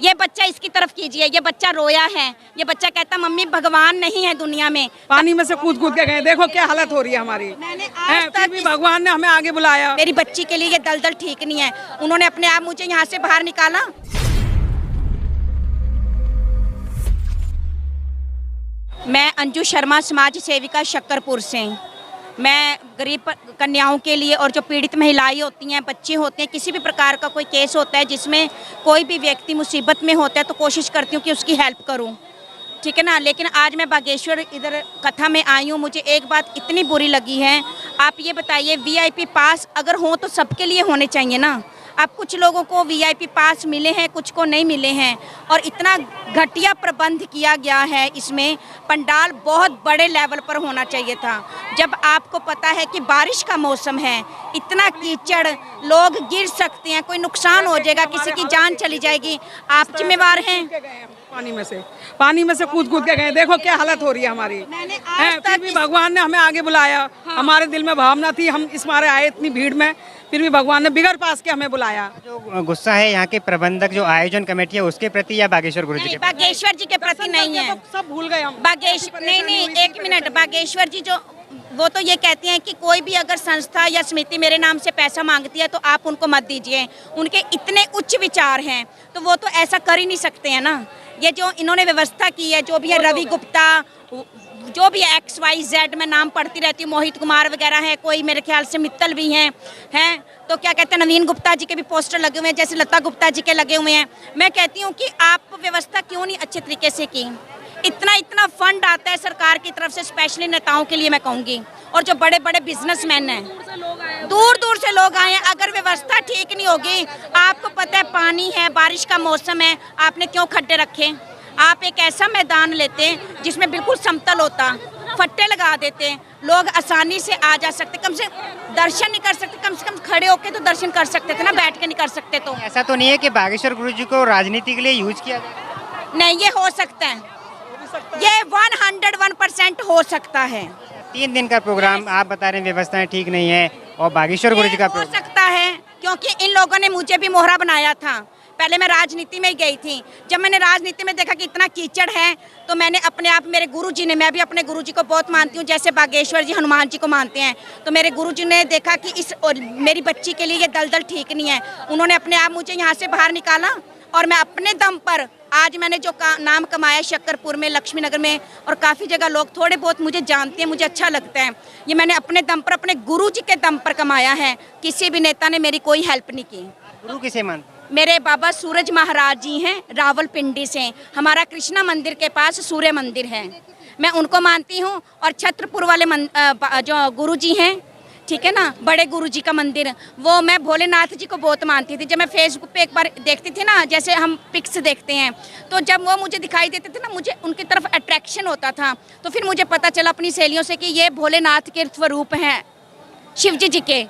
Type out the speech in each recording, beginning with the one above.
ये बच्चा इसकी तरफ कीजिए, ये बच्चा रोया है, ये बच्चा कहता मम्मी भगवान नहीं है दुनिया में। पानी में से कूद कूद के गए, देखो क्या हालत हो रही है हमारी। मैंने है, आज फिर भी भगवान ने हमें आगे बुलाया। मेरी बच्ची के लिए ये दलदल ठीक नहीं है, उन्होंने अपने आप मुझे यहाँ से बाहर निकाला। मैं अंजू शर्मा, समाज सेविका शक्करपुर से। मैं गरीब कन्याओं के लिए और जो पीड़ित महिलाएं होती हैं, बच्चे होते हैं, किसी भी प्रकार का कोई केस होता है जिसमें कोई भी व्यक्ति मुसीबत में होता है तो कोशिश करती हूँ कि उसकी हेल्प करूँ, ठीक है ना। लेकिन आज मैं बागेश्वर इधर कथा में आई हूँ, मुझे एक बात इतनी बुरी लगी है। आप ये बताइए, वीआईपी पास अगर हो तो सबके लिए होने चाहिए ना। अब कुछ लोगों को वीआईपी पास मिले हैं, कुछ को नहीं मिले हैं, और इतना घटिया प्रबंध किया गया है। इसमें पंडाल बहुत बड़े लेवल पर होना चाहिए था। जब आपको पता है कि बारिश का मौसम है, इतना कीचड़, लोग गिर सकते हैं, कोई नुकसान हो जाएगा, किसी की जान चली जाएगी, आप जिम्मेवार हैं। पानी में से कूद कूद के गए, देखो क्या हालत हो रही है हमारी। है, फिर भी भगवान ने हमें आगे बुलाया। हमारे दिल में भावना थी, हम इस मारे आए इतनी भीड़ में, फिर भी भगवान ने बिगड़ पास के हमें बुलाया। जो गुस्सा है यहाँ के प्रबंधक, जो आयोजन कमेटी है, उसके प्रति या बागेश्वर गुरु जी के? बागेश्वर जी के प्रति नहीं है, सब भूल गए हम। नहीं, एक मिनट। बागेश्वर जी जो वो तो ये कहती हैं कि कोई भी अगर संस्था या समिति मेरे नाम से पैसा मांगती है तो आप उनको मत दीजिए। उनके इतने उच्च विचार हैं तो वो तो ऐसा कर ही नहीं सकते हैं ना। ये जो इन्होंने व्यवस्था की है, जो भी है, रवि गुप्ता, जो भी XYZ, मैं नाम पढ़ती रहती हूँ, मोहित कुमार वगैरह है, कोई मेरे ख्याल से मित्तल भी हैं, तो क्या कहते हैं, नवीन गुप्ता जी के भी पोस्टर लगे हुए हैं, जैसे लता गुप्ता जी के लगे हुए हैं। मैं कहती हूँ कि आप व्यवस्था क्यों नहीं अच्छे तरीके से की। इतना फंड आता है सरकार की तरफ से, स्पेशली नेताओं के लिए मैं कहूँगी, और जो बड़े बड़े बिजनेसमैन हैं, दूर दूर से लोग आए हैं। अगर व्यवस्था ठीक नहीं होगी, आपको पता है पानी है, बारिश का मौसम है, आपने क्यों खड्डे रखे? आप एक ऐसा मैदान लेते जिसमें बिल्कुल समतल होता, फट्टे लगा देते, लोग आसानी से आ जा सकते, कम से दर्शन नहीं कर सकते, कम से कम खड़े होके तो दर्शन कर सकते थे ना, बैठ के नहीं कर सकते। तो ऐसा तो नहीं है कि बागेश्वर गुरु जी को राजनीति के लिए यूज किया जाए? नहीं, ये हो सकता है, ये 101% हो सकता है। 3 दिन का प्रोग्राम, आप बता रहे हैं व्यवस्थाएं ठीक नहीं है, और बागेश्वर गुरु जी का हो सकता है क्योंकि इन लोगों ने मुझे भी मोहरा बनाया था। पहले मैं राजनीति में ही गई थी, जब मैंने राजनीति में देखा कि इतना कीचड़ है तो मैंने अपने आप, मेरे गुरुजी ने, मैं भी अपने गुरुजी को बहुत मानती हूँ, जैसे बागेश्वर जी हनुमान जी को मानते हैं, तो मेरे गुरुजी ने देखा कि मेरी बच्ची के लिए ये दलदल ठीक नहीं है। उन्होंने अपने आप मुझे यहाँ से बाहर निकाला, और मैं अपने दम पर आज मैंने जो नाम कमाया शक्करपुर में, लक्ष्मी नगर में, और काफ़ी जगह लोग थोड़े बहुत मुझे जानते हैं, मुझे अच्छा लगता है। ये मैंने अपने दम पर, अपने गुरुजी के दम पर कमाया है। किसी भी नेता ने मेरी कोई हेल्प नहीं की। गुरु किसे मानते? मेरे बाबा सूरज महाराज जी हैं, रावलपिंडी से। हमारा कृष्णा मंदिर के पास सूर्य मंदिर है, मैं उनको मानती हूँ। और छत्रपुर वाले जो गुरुजी हैं, ठीक है ना, बड़े गुरुजी का मंदिर, वो मैं भोलेनाथ जी को बहुत मानती थी। जब मैं फेसबुक पे एक बार देखती थी ना, जैसे हम पिक्स देखते हैं, तो जब वो मुझे दिखाई देते थे ना, मुझे उनकी तरफ अट्रैक्शन होता था। तो फिर मुझे पता चला अपनी सहेलियों से कि ये भोलेनाथ के स्वरूप हैं, शिव जी के।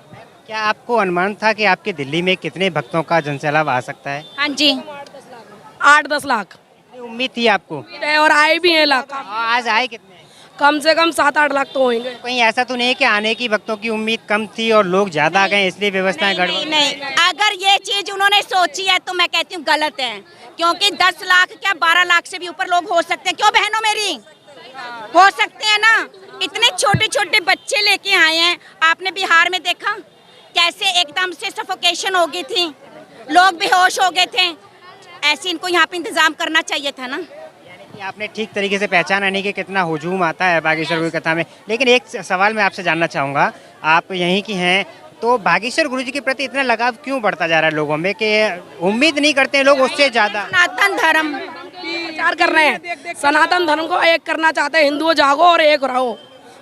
क्या आपको अनुमान था कि आपके दिल्ली में कितने भक्तों का जनसैलाब आ सकता है? हाँ जी, 8-10 लाख उम्मीद थी आपको? और आए भी हैं लाख। आज आए कितने? कम से कम 7-8 लाख तो होंगे। कहीं ऐसा तो नहीं है कि आने की भक्तों की उम्मीद कम थी और लोग ज्यादा आ गए इसलिए व्यवस्थाएं गड़बड़? नहीं, अगर ये चीज उन्होंने सोची है तो मैं कहती हूँ गलत है, क्योंकि 10 लाख क्या 12 लाख से भी ऊपर लोग हो सकते हैं। क्यों बहनों मेरी, हो सकते हैं ना। इतने छोटे छोटे बच्चे लेके आए हैं। आपने बिहार में देखा कैसे एकदम से सफोकेशन हो गई थी, लोग बेहोश हो गए थे। ऐसे इनको यहाँ पे इंतजाम करना चाहिए था ना। कि आपने ठीक तरीके से पहचाना नहीं कि कितना हुजूम आता है बागेश्वर गुरु की कथा में। लेकिन एक सवाल मैं आपसे जानना चाहूँगा, आप यहीं की हैं, तो बागेश्वर गुरु जी के प्रति इतना लगाव क्यों बढ़ता जा रहा है लोगों में कि उम्मीद नहीं करते हैं लोग उससे ज़्यादा? सनातन धर्म प्रचार कर रहे हैं, सनातन धर्म को एक करना चाहते हैं, हिंदुओं जागो और एक रहो,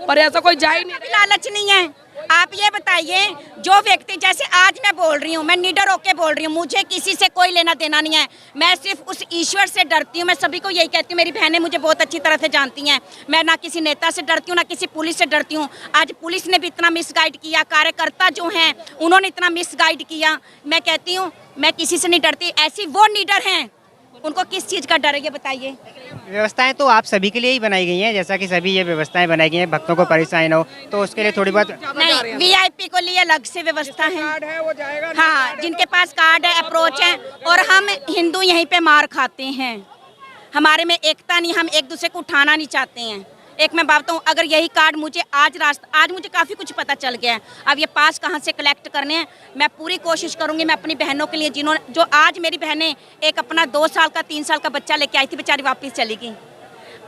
पर ऐसा कोई जा ही नहीं। लालच नहीं है। आप ये बताइए, जो व्यक्ति, जैसे आज मैं बोल रही हूँ, मैं निडर होके बोल रही हूँ, मुझे किसी से कोई लेना देना नहीं है, मैं सिर्फ उस ईश्वर से डरती हूँ। मैं सभी को यही कहती हूँ, मेरी बहनें मुझे बहुत अच्छी तरह से जानती हैं, मैं ना किसी नेता से डरती हूँ, ना किसी पुलिस से डरती हूँ। आज पुलिस ने भी इतना मिसगाइड किया, कार्यकर्ता जो हैं उन्होंने इतना मिसगाइड किया। मैं कहती हूँ मैं किसी से नहीं डरती, ऐसी वो निडर हैं उनको किस चीज़ का डर है ये बताइए। व्यवस्थाएं तो आप सभी के लिए ही बनाई गई हैं, जैसा कि सभी ये व्यवस्थाएं बनाई गई हैं, भक्तों को परेशानी न हो, तो उसके लिए थोड़ी बहुत नहीं, वीआईपी को लिए अलग से व्यवस्था है। कार्ड है वो जाएगा। हाँ, जिनके पास कार्ड है, अप्रोच है। और हम हिंदू यहीं पे मार खाते हैं, हमारे में एकता नहीं, हम एक दूसरे को उठाना नहीं चाहते हैं। एक मैं बात हूँ, अगर यही कार्ड मुझे आज मुझे काफ़ी कुछ पता चल गया है। अब ये पास कहाँ से कलेक्ट करने हैं, मैं पूरी कोशिश करूँगी। मैं अपनी बहनों के लिए जो आज मेरी बहनें, एक अपना 2 साल का 3 साल का बच्चा लेके आई थी, बेचारी वापस चली गई,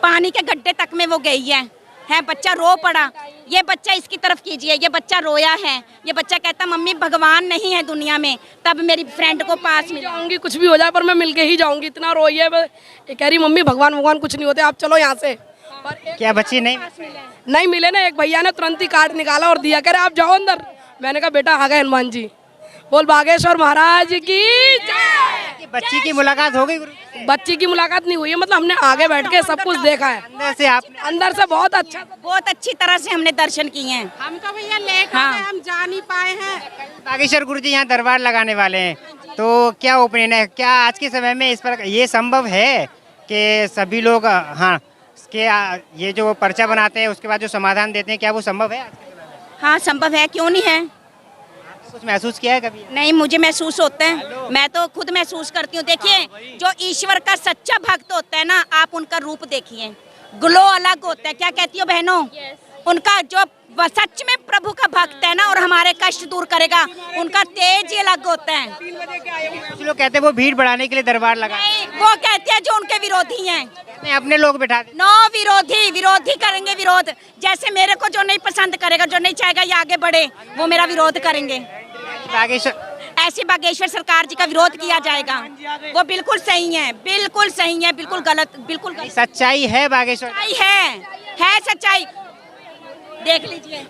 पानी के गड्ढे तक में वो गई है बच्चा रो पड़ा। ये बच्चा इसकी तरफ कीजिए, ये बच्चा रोया है, ये बच्चा कहता मम्मी भगवान नहीं है दुनिया में। तब मेरी फ्रेंड को पास मिला। जाऊंगी, कुछ भी हो जाए पर मैं मिलके ही जाऊंगी, इतना रोई है। ये कह रही मम्मी भगवान कुछ नहीं होते, आप चलो यहाँ से। क्या बच्ची नहीं मिले ना, एक भैया ने तुरंत ही कार्ड निकाला और दिया, कह रहे आप जाओ अंदर। मैंने कहा बेटा आ गए हनुमान जी, बोल बागेश्वर महाराज की जय। बच्ची की मुलाकात हो गई? बच्ची की मुलाकात नहीं हुई है, मतलब हमने आगे बैठ के सब कुछ देखा है अंदर से आप अंदर से बहुत अच्छा, बहुत अच्छी तरह से हमने दर्शन किए हैं। हम तो भैया लेट हाँ। हम जा नहीं पाए हैं। बागेश्वर गुरु जी यहाँ दरबार लगाने वाले हैं, तो क्या ओपिनियन है, क्या आज के समय में इस पर ये संभव है कि सभी लोग हाँ के ये जो पर्चा बनाते हैं उसके बाद जो समाधान देते हैं, क्या वो संभव है? हाँ संभव है, क्यों नहीं है। कुछ महसूस किया है कभी? नहीं, मुझे महसूस होता है, मैं तो खुद महसूस करती हूँ। देखिए, जो ईश्वर का सच्चा भक्त होता है ना, आप उनका रूप देखिए, ग्लो अलग होता है। क्या कहती हो बहनों? उनका जो सच में प्रभु का भक्त है ना, और हमारे कष्ट दूर करेगा, उनका तेज ही अलग होता है। कुछ लोग कहते हैं वो भीड़ बढ़ाने के लिए दरबार लगा, नहीं, वो कहते हैं जो उनके विरोधी हैं। अपने लोग बिठा देते। नो, विरोधी करेंगे विरोध। जैसे मेरे को जो नहीं पसंद करेगा, जो नहीं चाहेगा ये आगे बढ़े, वो मेरा विरोध करेंगे। बागेश्वर ऐसी बागेश्वर सरकार जी का विरोध किया जाएगा, वो बिल्कुल सही है, बिल्कुल सही है, बिल्कुल गलत, बिल्कुल गलत। सच्चाई है बागेश्वर, सच्चाई है सच्चाई, देख लीजिए।